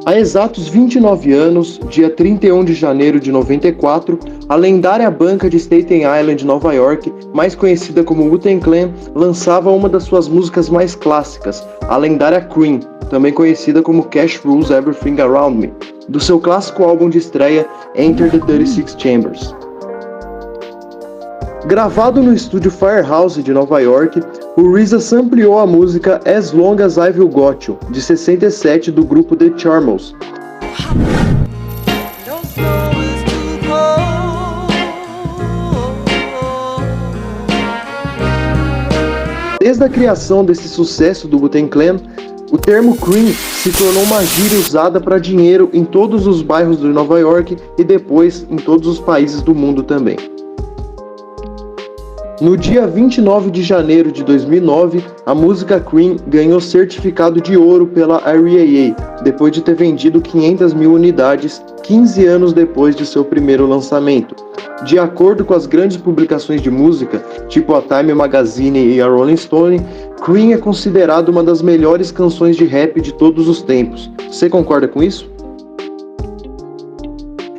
Há exatos 29 anos, dia 31 de janeiro de 94, a lendária banca de Staten Island, Nova York, mais conhecida como Wu-Tang Clan, lançava uma das suas músicas mais clássicas, a lendária Cream, também conhecida como Cash Rules Everything Around Me, do seu clássico álbum de estreia Enter the 36 Chambers. Gravado no estúdio Firehouse de Nova York, o RZA sampleou a música As Long As I've Got You, de 67, do grupo The Charmels. Desde a criação desse sucesso do Wu-Tang Clan, o termo Cream se tornou uma gíria usada para dinheiro em todos os bairros de Nova York e depois em todos os países do mundo também. No dia 29 de janeiro de 2009, a música Cream ganhou certificado de ouro pela RIAA, depois de ter vendido 500 mil unidades 15 anos depois de seu primeiro lançamento. De acordo com as grandes publicações de música, tipo a Time Magazine e a Rolling Stone, Cream é considerado uma das melhores canções de rap de todos os tempos. Você concorda com isso?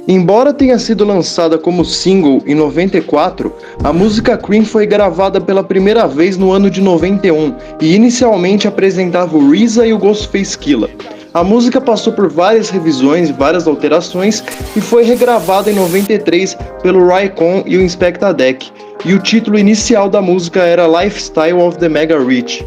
Embora tenha sido lançada como single em 94, a música Cream foi gravada pela primeira vez no ano de 91 e inicialmente apresentava o RZA e o Ghostface Killah. A música passou por várias revisões e várias alterações e foi regravada em 93 pelo Raekwon e o Inspectah Deck, e o título inicial da música era Lifestyle of the Mega Rich.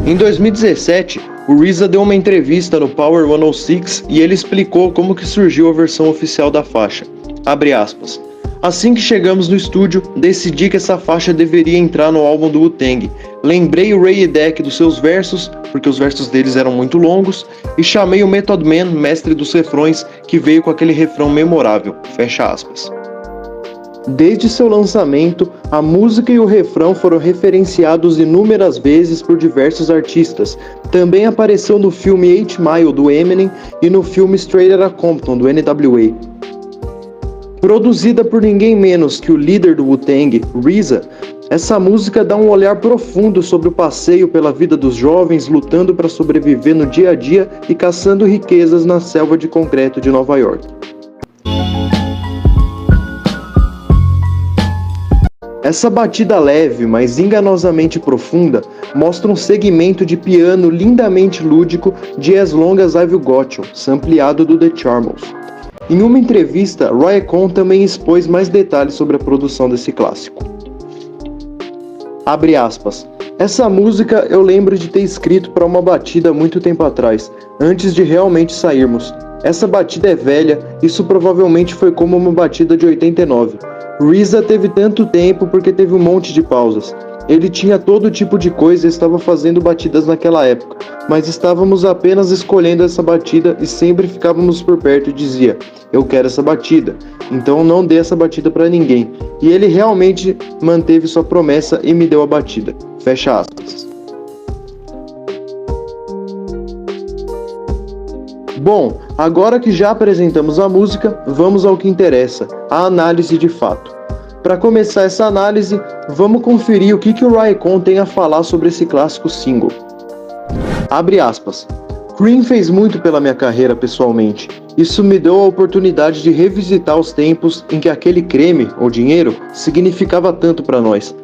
Em 2017, o RZA deu uma entrevista no Power 106 e ele explicou como que surgiu a versão oficial da faixa. Abre aspas. Assim que chegamos no estúdio, decidi que essa faixa deveria entrar no álbum do Wu-Tang. Lembrei o Ray Deck dos seus versos, porque os versos deles eram muito longos, e chamei o Method Man, mestre dos refrões, que veio com aquele refrão memorável. Fecha aspas. Desde seu lançamento, a música e o refrão foram referenciados inúmeras vezes por diversos artistas. Também apareceu no filme 8 Mile, do Eminem, e no filme Straight Outta Compton, do NWA. Produzida por ninguém menos que o líder do Wu-Tang, RZA, essa música dá um olhar profundo sobre o passeio pela vida dos jovens lutando para sobreviver no dia a dia e caçando riquezas na selva de concreto de Nova York. Essa batida leve, mas enganosamente profunda, mostra um segmento de piano lindamente lúdico de As Long As I've Got You, sampleado do The Charmels. Em uma entrevista, Raekwon também expôs mais detalhes sobre a produção desse clássico. Abre aspas. Essa música eu lembro de ter escrito para uma batida muito tempo atrás, antes de realmente sairmos. Essa batida é velha, isso provavelmente foi como uma batida de 89. RZA teve tanto tempo porque teve um monte de pausas. Ele tinha todo tipo de coisa e estava fazendo batidas naquela época, mas estávamos apenas escolhendo essa batida e sempre ficávamos por perto e dizia, eu quero essa batida, então não dê essa batida para ninguém. E ele realmente manteve sua promessa e me deu a batida. Fecha aspas. Bom, agora que já apresentamos a música, vamos ao que interessa, a análise de fato. Para começar essa análise, vamos conferir o que o Raekwon tem a falar sobre esse clássico single. Abre aspas. Cream fez muito pela minha carreira pessoalmente. Isso me deu a oportunidade de revisitar os tempos em que aquele creme, ou dinheiro, significava tanto para nós.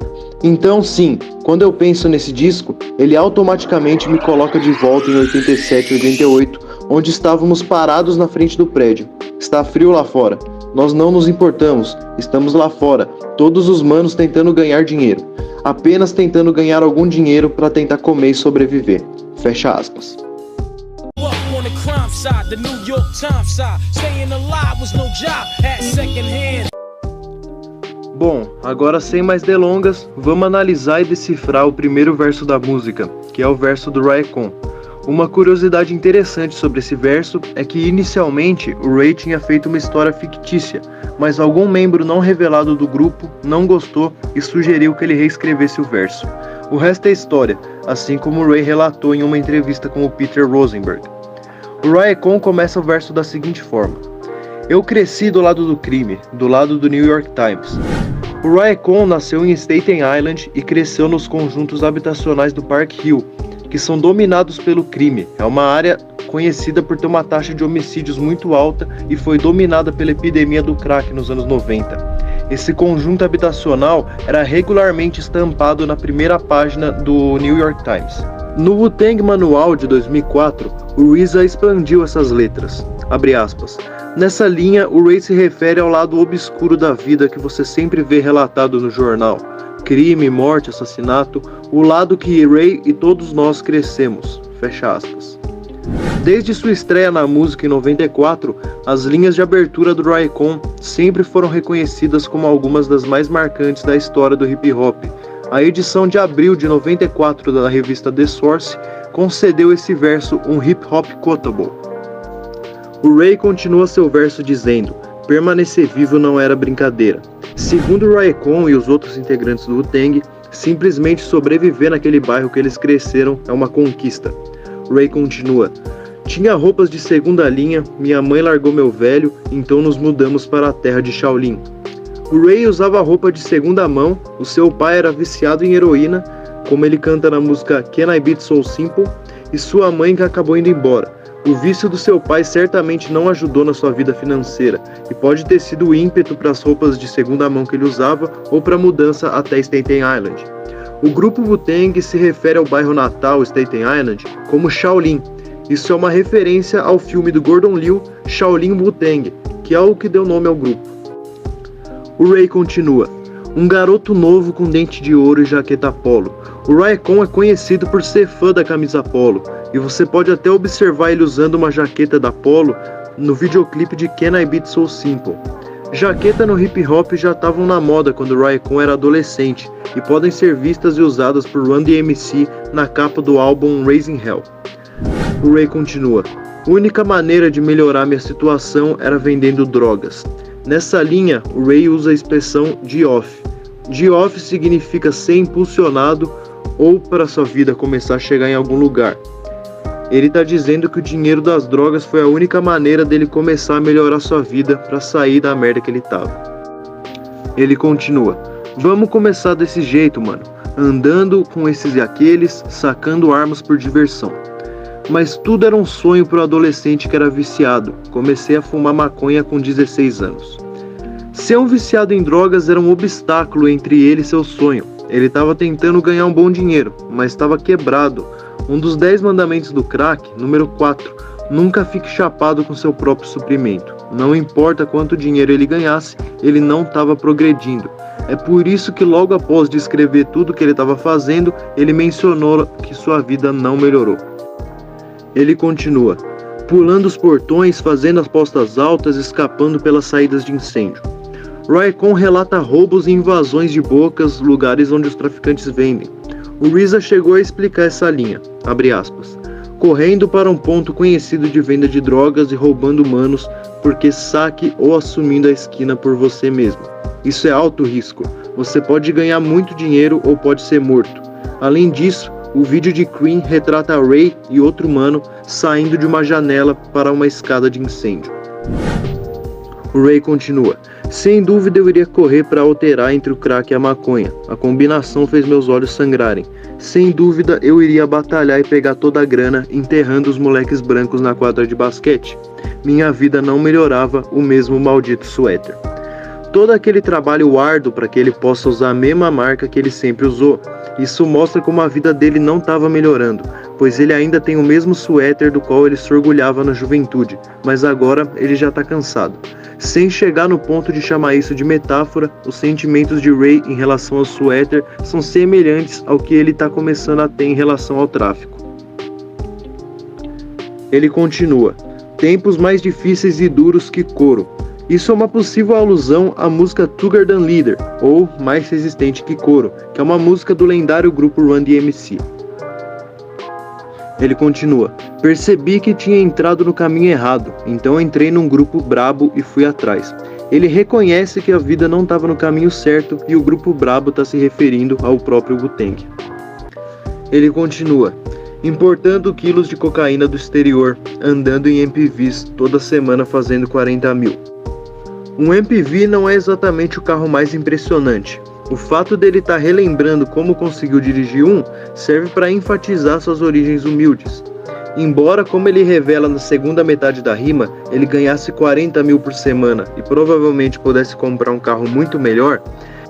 Então sim, quando eu penso nesse disco, ele automaticamente me coloca de volta em 87, 88, onde estávamos parados na frente do prédio. Está frio lá fora. Nós não nos importamos. Estamos lá fora, todos os manos tentando ganhar dinheiro. Apenas tentando ganhar algum dinheiro para tentar comer e sobreviver. Fecha aspas. Bom, agora sem mais delongas, vamos analisar e decifrar o primeiro verso da música, que é o verso do Raekwon. Uma curiosidade interessante sobre esse verso é que inicialmente o Ray tinha feito uma história fictícia, mas algum membro não revelado do grupo não gostou e sugeriu que ele reescrevesse o verso. O resto é história, assim como o Ray relatou em uma entrevista com o Peter Rosenberg. O Raekwon começa o verso da seguinte forma: eu cresci do lado do crime, do lado do New York Times. O Raekwon nasceu em Staten Island e cresceu nos conjuntos habitacionais do Park Hill, que que são dominados pelo crime. É uma área conhecida por ter uma taxa de homicídios muito alta e foi dominada pela epidemia do crack nos anos 90. Esse conjunto habitacional era regularmente estampado na primeira página do New York Times. No Wu-Tang Manual de 2004, o RZA expandiu essas letras. Abre aspas. Nessa linha, o Ray se refere ao lado obscuro da vida que você sempre vê relatado no jornal. Crime, morte, assassinato, o lado que Ray e todos nós crescemos. Fecha aspas. Desde sua estreia na música em 94, as linhas de abertura do Raekwon sempre foram reconhecidas como algumas das mais marcantes da história do hip hop. A edição de abril de 94 da revista The Source concedeu esse verso um hip hop quotable. O Ray continua seu verso dizendo: permanecer vivo não era brincadeira. Segundo o Raekwon e os outros integrantes do Wu-Tang, simplesmente sobreviver naquele bairro que eles cresceram é uma conquista. Ray continua: tinha roupas de segunda linha, minha mãe largou meu velho, então nos mudamos para a terra de Shaolin. O Ray usava roupa de segunda mão, o seu pai era viciado em heroína, como ele canta na música Can I Be So Simple, e sua mãe que acabou indo embora. O vício do seu pai certamente não ajudou na sua vida financeira, e pode ter sido o ímpeto para as roupas de segunda mão que ele usava ou para a mudança até Staten Island. O grupo Wu-Tang se refere ao bairro natal Staten Island como Shaolin. Isso é uma referência ao filme do Gordon Liu, Shaolin Wu-Tang, que é o que deu nome ao grupo. O Ray continua: um garoto novo com dente de ouro e jaqueta polo. O Raekwon é conhecido por ser fã da camisa polo, e você pode até observar ele usando uma jaqueta da Polo no videoclipe de Can I Be So Simple. Jaqueta no hip hop já estavam na moda quando o Raekwon era adolescente, e podem ser vistas e usadas por Run DMC na capa do álbum Raising Hell. O Ray continua: a única maneira de melhorar minha situação era vendendo drogas. Nessa linha, o Ray usa a expressão G-Off. G-Off significa ser impulsionado ou para sua vida começar a chegar em algum lugar. Ele está dizendo que o dinheiro das drogas foi a única maneira dele começar a melhorar sua vida para sair da merda que ele tava. Ele continua: vamos começar desse jeito, mano, andando com esses e aqueles, sacando armas por diversão. Mas tudo era um sonho para o adolescente que era viciado. Comecei a fumar maconha com 16 anos. Ser um viciado em drogas era um obstáculo entre ele e seu sonho. Ele estava tentando ganhar um bom dinheiro, mas estava quebrado. Um dos 10 mandamentos do crack, número 4, nunca fique chapado com seu próprio suprimento. Não importa quanto dinheiro ele ganhasse, ele não estava progredindo. É por isso que logo após descrever tudo que ele estava fazendo, ele mencionou que sua vida não melhorou. Ele continua: pulando os portões, fazendo apostas altas, escapando pelas saídas de incêndio. Raekwon relata roubos e invasões de bocas, lugares onde os traficantes vendem. O RZA chegou a explicar essa linha, abre aspas, correndo para um ponto conhecido de venda de drogas e roubando humanos porque saque ou assumindo a esquina por você mesmo. Isso é alto risco, você pode ganhar muito dinheiro ou pode ser morto. Além disso, o vídeo de Cream retrata Ray e outro humano saindo de uma janela para uma escada de incêndio. O Ray continua: sem dúvida eu iria correr para alterar entre o crack e a maconha. A combinação fez meus olhos sangrarem. Sem dúvida eu iria batalhar e pegar toda a grana enterrando os moleques brancos na quadra de basquete. Minha vida não melhorava, o mesmo maldito suéter. Todo aquele trabalho árduo para que ele possa usar a mesma marca que ele sempre usou. Isso mostra como a vida dele não estava melhorando, pois ele ainda tem o mesmo suéter do qual ele se orgulhava na juventude, mas agora ele já está cansado. Sem chegar no ponto de chamar isso de metáfora, os sentimentos de Ray em relação ao suéter são semelhantes ao que ele está começando a ter em relação ao tráfico. Ele continua: tempos mais difíceis e duros que couro. Isso é uma possível alusão à música Tougher Than Leather, ou Mais Resistente que Couro, que é uma música do lendário grupo Run DMC. Ele continua: percebi que tinha entrado no caminho errado, então entrei num grupo brabo e fui atrás. Ele reconhece que a vida não estava no caminho certo e o grupo brabo está se referindo ao próprio Wu-Tang. Ele continua: importando quilos de cocaína do exterior, andando em MPVs toda semana fazendo 40 mil. Um MPV não é exatamente o carro mais impressionante, O fato dele estar relembrando como conseguiu dirigir um serve para enfatizar suas origens humildes. Embora, como ele revela na segunda metade da rima, ele ganhasse 40 mil por semana e provavelmente pudesse comprar um carro muito melhor,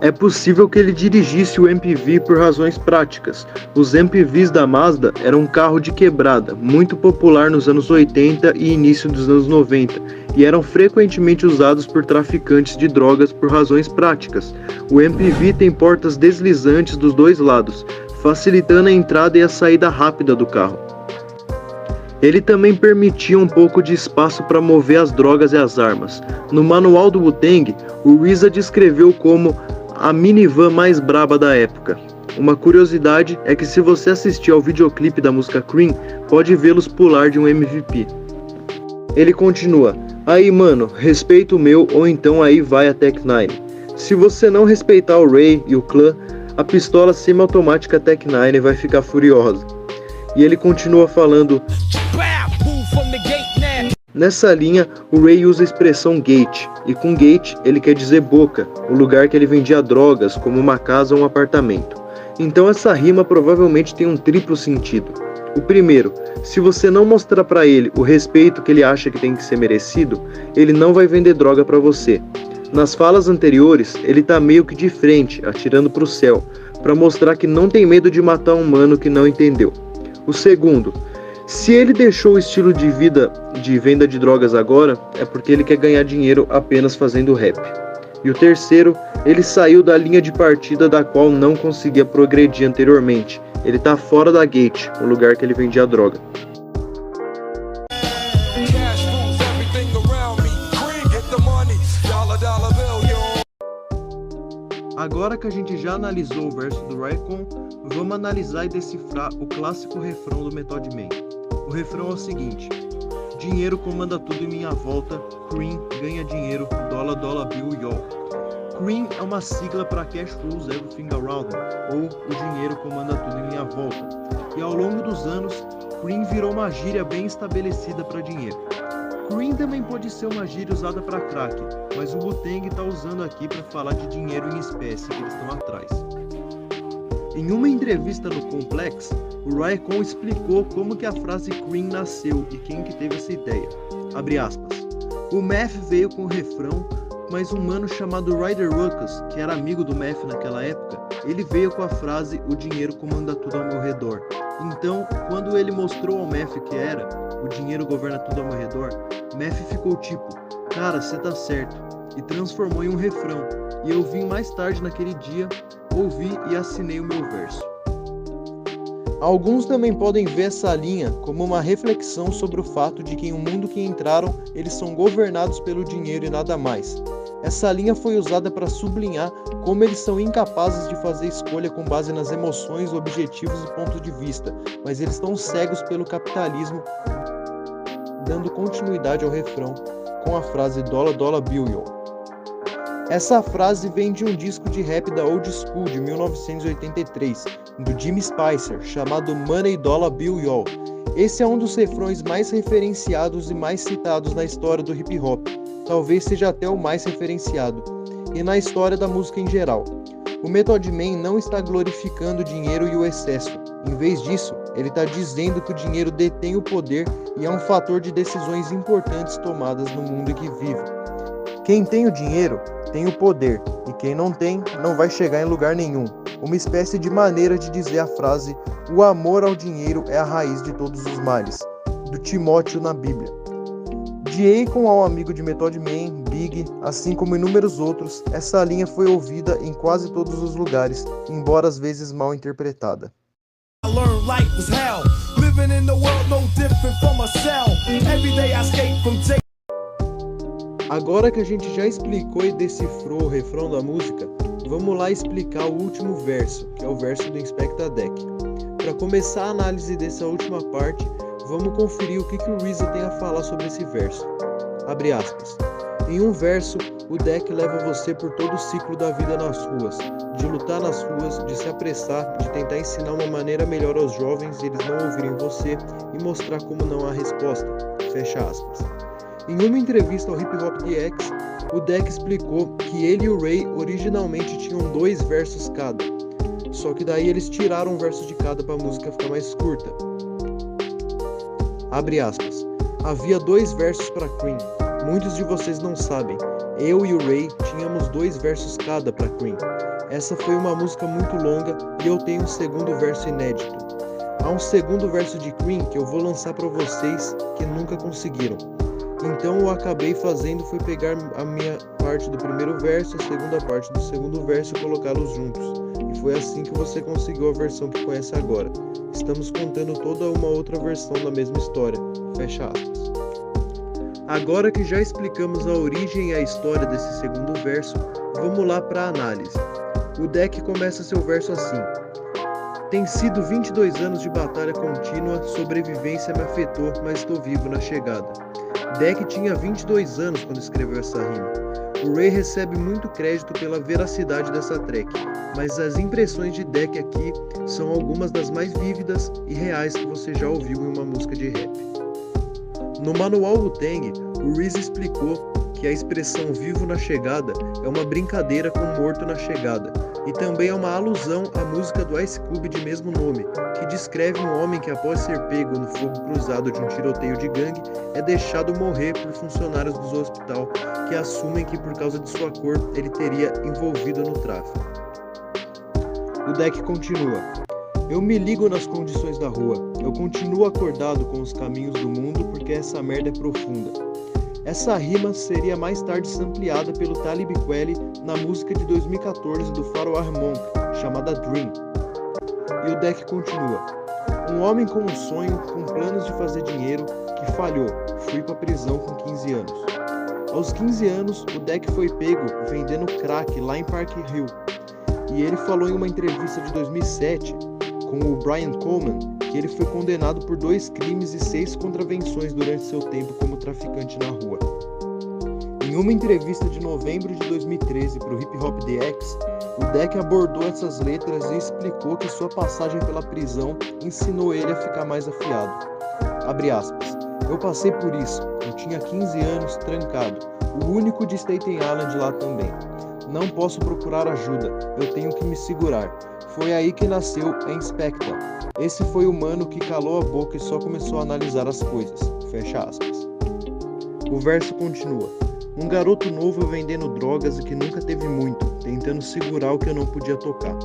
é possível que ele dirigisse o MPV por razões práticas. Os MPVs da Mazda eram um carro de quebrada, muito popular nos anos 80 e início dos anos 90, e eram frequentemente usados por traficantes de drogas por razões práticas. O MPV tem portas deslizantes dos dois lados, facilitando a entrada e a saída rápida do carro. Ele também permitia um pouco de espaço para mover as drogas e as armas. No manual do Wu-Tang, o RZA descreveu como a minivan mais braba da época. Uma curiosidade é que se você assistir ao videoclipe da música Cream, pode vê-los pular de um MVP. Ele continua: aí mano, respeita o meu ou então aí vai a Tech-9. Se você não respeitar o Ray e o clã, a pistola semiautomática Tech-9 vai ficar furiosa. E ele continua falando: nessa linha, o Ray usa a expressão gate, e com gate ele quer dizer boca, o lugar que ele vendia drogas, como uma casa ou um apartamento. Então essa rima provavelmente tem um triplo sentido. O primeiro, se você não mostrar para ele o respeito que ele acha que tem que ser merecido, ele não vai vender droga para você. Nas falas anteriores, ele tá meio que de frente, atirando pro céu, para mostrar que não tem medo de matar um humano que não entendeu. O segundo, se ele deixou o estilo de vida de venda de drogas agora, é porque ele quer ganhar dinheiro apenas fazendo rap. E o terceiro, ele saiu da linha de partida da qual não conseguia progredir anteriormente. Ele tá fora da gate, o lugar que ele vendia droga. Agora que a gente já analisou o verso do Raekwon, vamos analisar e decifrar o clássico refrão do Method Man. O refrão é o seguinte: dinheiro comanda tudo em minha volta, Cream ganha dinheiro, dollar dollar bill y'all. Cream é uma sigla para Cash Rules Everything Around Me, ou o dinheiro comanda tudo em minha volta. E ao longo dos anos, Cream virou uma gíria bem estabelecida para dinheiro. Cream também pode ser uma gíria usada para crack, mas o Wu-Tang está usando aqui para falar de dinheiro em espécie que eles estão atrás. Em uma entrevista no Complex, o Raekwon explicou como que a frase Cream nasceu e quem que teve essa ideia. Abre aspas. O Meth veio com o refrão, mas um mano chamado Ryder Ruckus, que era amigo do Meth naquela época, ele veio com a frase o dinheiro comanda tudo ao meu redor. Então, quando ele mostrou ao Meth que era o dinheiro governa tudo ao meu redor, Meth ficou tipo, cara, cê tá certo, e transformou em um refrão. E eu vim mais tarde naquele dia, ouvi e assinei o meu verso. Alguns também podem ver essa linha como uma reflexão sobre o fato de que em um mundo que entraram, eles são governados pelo dinheiro e nada mais. Essa linha foi usada para sublinhar como eles são incapazes de fazer escolha com base nas emoções, objetivos e pontos de vista, mas eles estão cegos pelo capitalismo, dando continuidade ao refrão com a frase dollar dollar bill y'all. Essa frase vem de um disco de rap da Old School de 1983, do Jimmy Spicer, chamado Money Dollar Bill Y'all. Esse é um dos refrões mais referenciados e mais citados na história do hip hop, talvez seja até o mais referenciado, e na história da música em geral. O Method Man não está glorificando o dinheiro e o excesso, em vez disso, ele está dizendo que o dinheiro detém o poder e é um fator de decisões importantes tomadas no mundo em que vive. Quem tem o dinheiro tem o poder, e quem não tem, não vai chegar em lugar nenhum. Uma espécie de maneira de dizer a frase o amor ao dinheiro é a raiz de todos os males, do Timóteo na Bíblia. De Akon ao amigo de Method Man, Big, assim como inúmeros outros, essa linha foi ouvida em quase todos os lugares, embora às vezes mal interpretada. Agora que a gente já explicou e decifrou o refrão da música, vamos lá explicar o último verso, que é o verso do Inspectah Deck. Para começar a análise dessa última parte, vamos conferir o que o RZA tem a falar sobre esse verso. Abre aspas. Em um verso, o Deck leva você por todo o ciclo da vida nas ruas, de lutar nas ruas, de se apressar, de tentar ensinar uma maneira melhor aos jovens e eles não ouvirem você e mostrar como não há resposta. Fecha aspas. Em uma entrevista ao Hip Hop DX, O Deck explicou que ele e o Ray originalmente tinham 2 versos cada, só que daí eles tiraram um verso de cada para a música ficar mais curta. Abre aspas. Havia 2 versos para Cream. Muitos de vocês não sabem. Eu e o Ray tínhamos 2 versos cada para Cream. Essa foi uma música muito longa e eu tenho um segundo verso inédito. Há um segundo verso de Cream que eu vou lançar para vocês que nunca conseguiram. Então eu acabei fazendo foi pegar a minha parte do primeiro verso, a segunda parte do segundo verso e colocá-los juntos. E foi assim que você conseguiu a versão que conhece agora. Estamos contando toda uma outra versão da mesma história. Fecha aspas. Agora que já explicamos a origem e a história desse segundo verso, vamos lá para a análise. O Deck começa seu verso assim. Tem sido 22 anos de batalha contínua, sobrevivência me afetou, mas estou vivo na chegada. Deck tinha 22 anos quando escreveu essa rima. O Ray recebe muito crédito pela veracidade dessa track, mas as impressões de Deck aqui são algumas das mais vívidas e reais que você já ouviu em uma música de rap. No manual Wu-Tang, o Reese explicou que a expressão vivo na chegada é uma brincadeira com morto na chegada, e também é uma alusão à música do Ice Cube de mesmo nome, que descreve um homem que após ser pego no fogo cruzado de um tiroteio de gangue, é deixado morrer por funcionários do hospital que assumem que por causa de sua cor ele teria envolvido no tráfico. O Deck continua. Eu me ligo nas condições da rua, eu continuo acordado com os caminhos do mundo porque essa merda é profunda. Essa rima seria mais tarde sampleada pelo Talib Kweli na música de 2014 do Pharoah Monk, chamada Dream. E o Deck continua. Um homem com um sonho, com planos de fazer dinheiro, que falhou, fui pra prisão com 15 anos. Aos 15 anos, o Deck foi pego vendendo crack lá em Park Hill. E ele falou em uma entrevista de 2007 com o Brian Coleman que ele foi condenado por 2 crimes e 6 contravenções durante seu tempo como traficante na rua. Em uma entrevista de novembro de 2013 para o Hip Hop DX, o Deck abordou essas letras e explicou que sua passagem pela prisão ensinou ele a ficar mais afiado. Abre aspas. Eu passei por isso, eu tinha 15 anos, trancado, o único de Staten Island lá também. Não posso procurar ajuda, eu tenho que me segurar. Foi aí que nasceu a Inspecta. Esse foi o mano que calou a boca e só começou a analisar as coisas. Fecha aspas. O verso continua. Um garoto novo vendendo drogas e que nunca teve muito, tentando segurar o que eu não podia tocar.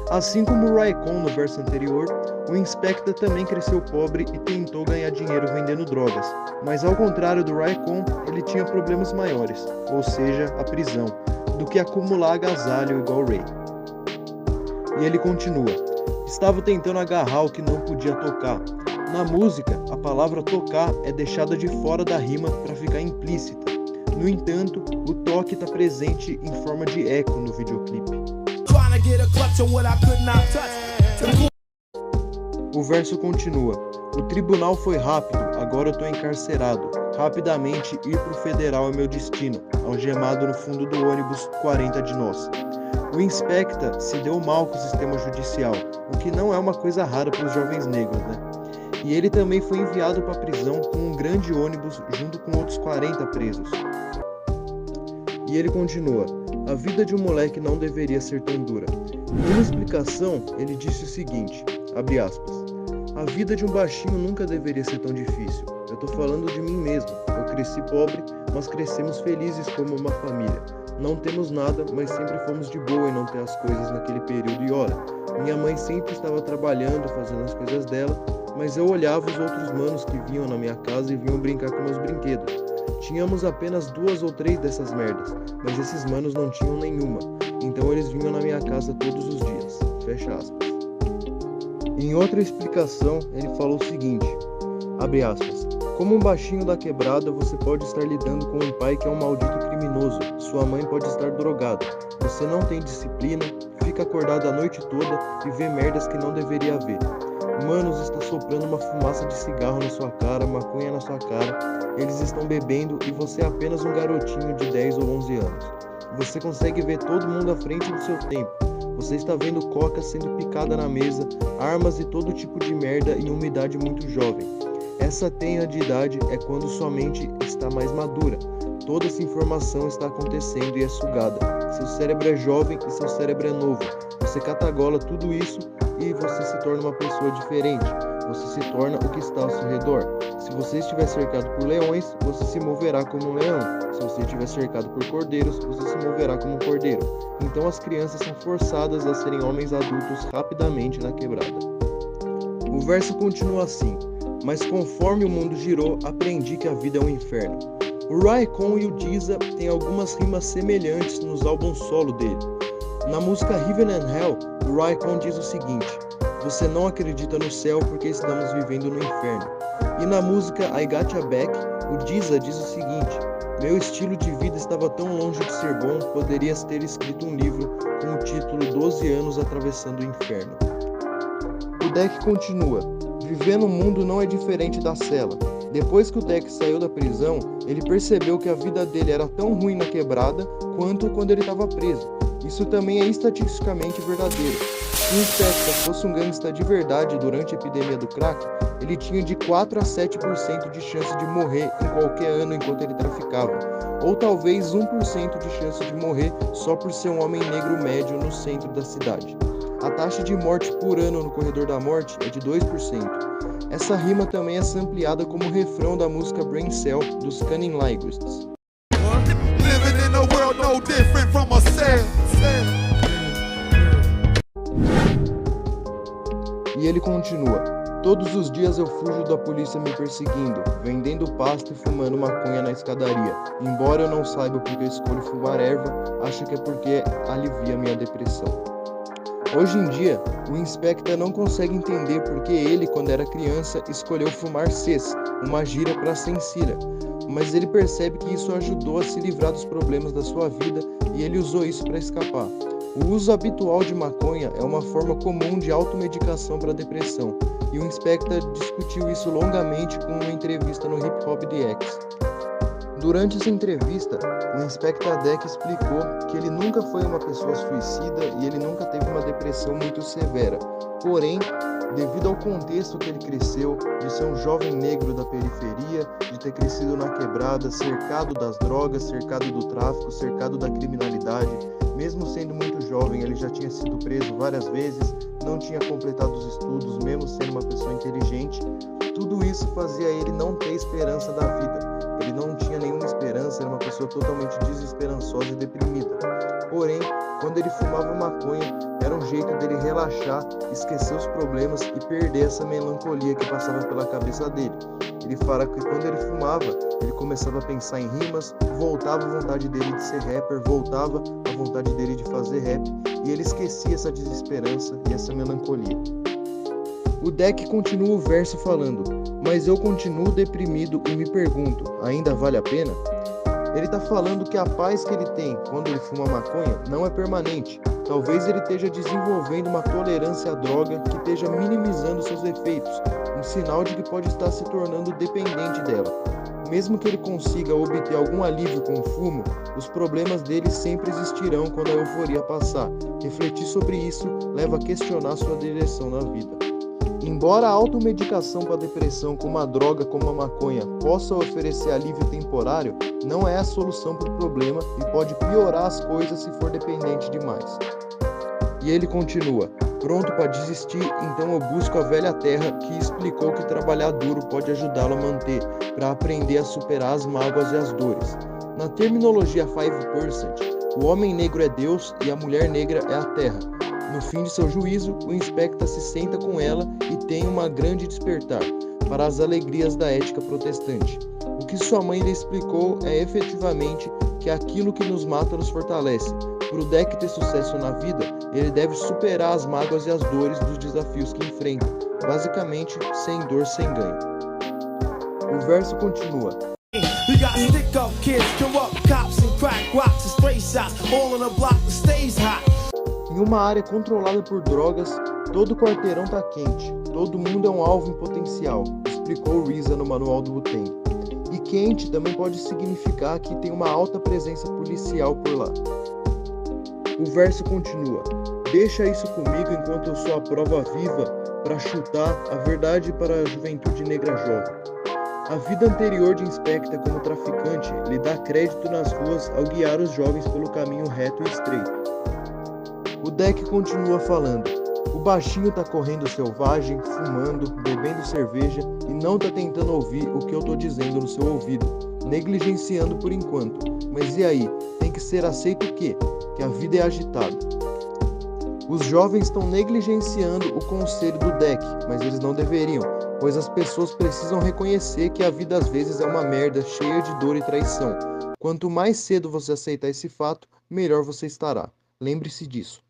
Assim como o Raekwon no verso anterior, o Inspecta também cresceu pobre e tentou ganhar dinheiro vendendo drogas. Mas ao contrário do Raekwon, ele tinha problemas maiores, ou seja, a prisão, do que acumular agasalho igual Ray. E ele continua. Estava tentando agarrar o que não podia tocar. Na música, a palavra tocar é deixada de fora da rima para ficar implícita. No entanto, o toque está presente em forma de eco no videoclipe. O verso continua. O tribunal foi rápido, agora eu tô encarcerado. Rapidamente ir pro federal é meu destino, algemado no fundo do ônibus 40 de nós. O Inspecta se deu mal com o sistema judicial, o que não é uma coisa rara para os jovens negros, né? E ele também foi enviado para a prisão com um grande ônibus junto com outros 40 presos. E ele continua, a vida de um moleque não deveria ser tão dura. Em uma explicação, ele disse o seguinte, abre aspas, a vida de um baixinho nunca deveria ser tão difícil. Eu tô falando de mim mesmo, eu cresci pobre, mas crescemos felizes como uma família. Não temos nada, mas sempre fomos de boa em não ter as coisas naquele período e olha, minha mãe sempre estava trabalhando, fazendo as coisas dela, mas eu olhava os outros manos que vinham na minha casa e vinham brincar com meus brinquedos. Tínhamos apenas 2 ou 3 dessas merdas, mas esses manos não tinham nenhuma, então eles vinham na minha casa todos os dias. Fecha aspas. Em outra explicação, ele falou o seguinte, abre aspas, como um baixinho da quebrada, você pode estar lidando com um pai que é um maldito criminoso, sua mãe pode estar drogada, você não tem disciplina, fica acordado a noite toda e vê merdas que não deveria ver. Manos está soprando uma fumaça de cigarro na sua cara, maconha na sua cara, eles estão bebendo e você é apenas um garotinho de 10 ou 11 anos. Você consegue ver todo mundo à frente do seu tempo. Você está vendo coca sendo picada na mesa, armas e todo tipo de merda em uma idade muito jovem. Essa tenra de idade é quando sua mente está mais madura. toda essa informação está acontecendo e é sugada. Seu cérebro é jovem e seu cérebro é novo. Você catagola tudo isso e você se torna uma pessoa diferente. Você se torna o que está ao seu redor. Se você estiver cercado por leões, você se moverá como um leão. Se você estiver cercado por cordeiros, você se moverá como um cordeiro. Então as crianças são forçadas a serem homens adultos rapidamente na quebrada. O verso continua assim: mas conforme o mundo girou, aprendi que a vida é um inferno. O Raikon e o Disa têm algumas rimas semelhantes nos álbuns solo dele. Na música Heaven and Hell, o Raikon diz o seguinte: você não acredita no céu porque estamos vivendo no inferno. E na música I Got Ya Back, o Disa diz o seguinte: meu estilo de vida estava tão longe de ser bom, poderias ter escrito um livro com o título 12 anos atravessando o inferno. O Deck continua: viver no mundo não é diferente da cela. Depois que o Deck saiu da prisão, ele percebeu que a vida dele era tão ruim na quebrada quanto quando ele estava preso. Isso também é estatisticamente verdadeiro. Se um Spectre fosse um gangsta de verdade durante a epidemia do crack, ele tinha de 4 a 7% de chance de morrer em qualquer ano enquanto ele traficava, ou talvez 1% de chance de morrer só por ser um homem negro médio no centro da cidade. A taxa de morte por ano no corredor da morte é de 2%. Essa rima também é sampleada como refrão da música Brain Cell dos Cunning Linguists. Living in a world no different from a cell. E ele continua: todos os dias eu fujo da polícia me perseguindo, vendendo pasto e fumando maconha na escadaria. Embora eu não saiba porque eu escolho fumar erva, acho que é porque alivia minha depressão. Hoje em dia, o Inspector não consegue entender porque ele, quando era criança, escolheu fumar cês, uma gíria para sencilha, mas ele percebe que isso ajudou a se livrar dos problemas da sua vida e ele usou isso para escapar. O uso habitual de maconha é uma forma comum de automedicação para depressão, e o Inspector discutiu isso longamente com uma entrevista no Hip Hop DX. Durante essa entrevista, o Inspector Deck explicou que ele nunca foi uma pessoa suicida e ele nunca teve uma depressão muito severa. Porém, devido ao contexto que ele cresceu, de ser um jovem negro da periferia, de ter crescido na quebrada, cercado das drogas, cercado do tráfico, cercado da criminalidade, mesmo sendo muito jovem, ele já tinha sido preso várias vezes, não tinha completado os estudos, mesmo sendo uma pessoa inteligente. Tudo isso fazia ele não ter esperança da vida. Ele não tinha nenhuma esperança, era uma pessoa totalmente desesperançosa e deprimida. Porém, quando ele fumava maconha, era um jeito dele relaxar, esquecer os problemas e perder essa melancolia que passava pela cabeça dele. Ele fala que quando ele fumava, ele começava a pensar em rimas, voltava a vontade dele de ser rapper, voltava a vontade dele de fazer rap, e ele esquecia essa desesperança e essa melancolia. O Deck continua o verso falando: mas eu continuo deprimido e me pergunto, ainda vale a pena? Ele está falando que a paz que ele tem quando ele fuma maconha não é permanente. Talvez ele esteja desenvolvendo uma tolerância à droga que esteja minimizando seus efeitos, um sinal de que pode estar se tornando dependente dela. Mesmo que ele consiga obter algum alívio com o fumo, os problemas dele sempre existirão quando a euforia passar. Refletir sobre isso leva a questionar sua direção na vida. Embora a automedicação para a depressão com uma droga como a maconha possa oferecer alívio temporário, não é a solução para o problema e pode piorar as coisas se for dependente demais. E ele continua: pronto para desistir, então eu busco a velha terra que explicou que trabalhar duro pode ajudá-lo a manter, para aprender a superar as mágoas e as dores. Na terminologia 5%, o homem negro é Deus e a mulher negra é a terra. No fim de seu juízo, o Inspector se senta com ela e tem uma grande despertar para as alegrias da ética protestante. O que sua mãe lhe explicou é efetivamente que aquilo que nos mata nos fortalece. Para o Deck ter sucesso na vida, ele deve superar as mágoas e as dores dos desafios que enfrenta, basicamente sem dor, sem ganho. O verso continua: We got stick-up kids, corrupt cops and crack rocks and stray shots, all in a block that stays hot. Em uma área controlada por drogas, todo quarteirão tá quente, todo mundo é um alvo em potencial, explicou RZA no manual do Wu-Tang. E quente também pode significar que tem uma alta presença policial por lá. O verso continua: deixa isso comigo enquanto eu sou a prova viva para chutar a verdade para a juventude negra jovem. A vida anterior de Inspector como traficante lhe dá crédito nas ruas ao guiar os jovens pelo caminho reto e estreito. O Deck continua falando. O baixinho tá correndo selvagem, fumando, bebendo cerveja e não tá tentando ouvir o que eu tô dizendo no seu ouvido, negligenciando por enquanto. Mas e aí? Tem que ser aceito o quê? Que a vida é agitada. Os jovens estão negligenciando o conselho do Deck, mas eles não deveriam, pois as pessoas precisam reconhecer que a vida às vezes é uma merda cheia de dor e traição. Quanto mais cedo você aceitar esse fato, melhor você estará. Lembre-se disso.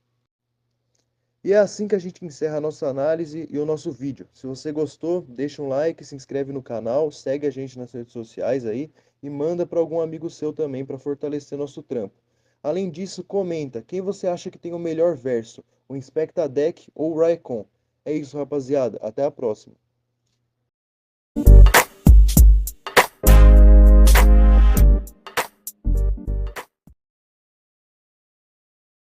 E é assim que a gente encerra a nossa análise e o nosso vídeo. Se você gostou, deixa um like, se inscreve no canal, segue a gente nas redes sociais aí e manda para algum amigo seu também para fortalecer nosso trampo. Além disso, comenta quem você acha que tem o melhor verso, o Inspector Deck ou o Raikon. É isso, rapaziada. Até a próxima.